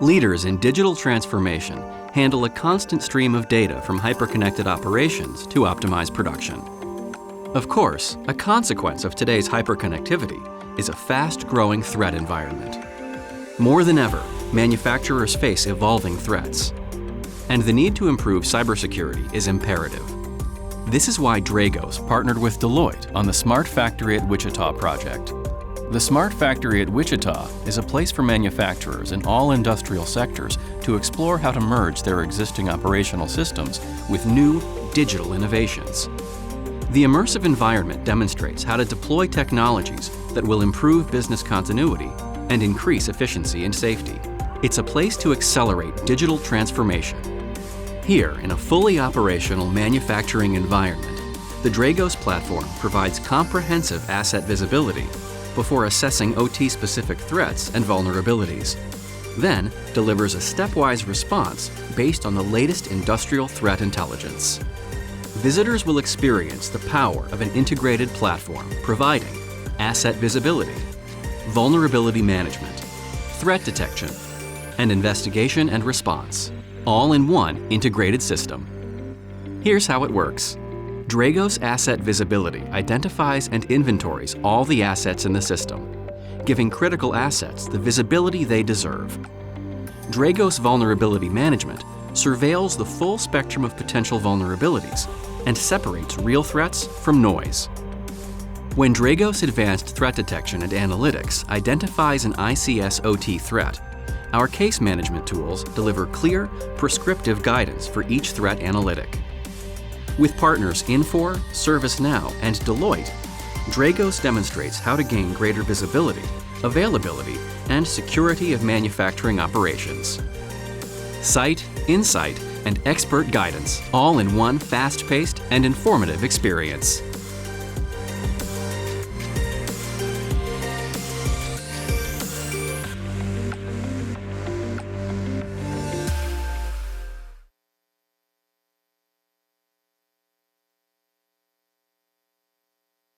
Leaders in digital transformation handle a constant stream of data from hyperconnected operations to optimize production. Of course, a consequence of today's hyperconnectivity is a fast-growing threat environment. More than ever, manufacturers face evolving threats, and the need to improve cybersecurity is imperative. This is why Dragos partnered with Deloitte on the SmartFactory at Wichita project. The SmartFactory at Wichita is a place for manufacturers in all industrial sectors to explore how to merge their existing operational systems with new digital innovations. The immersive environment demonstrates how to deploy technologies that will improve business continuity and increase efficiency and safety. It's a place to accelerate digital transformation. Here, in a fully operational manufacturing environment, the Dragos platform provides comprehensive asset visibility before assessing OT-specific threats and vulnerabilities, then delivers a stepwise response based on the latest industrial threat intelligence. Visitors will experience the power of an integrated platform providing asset visibility, vulnerability management, threat detection, and investigation and response, all in one integrated system. Here's how it works. Dragos Asset Visibility identifies and inventories all the assets in the system, giving critical assets the visibility they deserve. Dragos Vulnerability Management surveils the full spectrum of potential vulnerabilities and separates real threats from noise. When Dragos Advanced Threat Detection and Analytics identifies an ICS/OT threat, our case management tools deliver clear, prescriptive guidance for each threat analytic. With partners Infor, ServiceNow, and Deloitte, Dragos demonstrates how to gain greater visibility, availability, and security of manufacturing operations. Sight, insight, and expert guidance, all in one fast-paced and informative experience.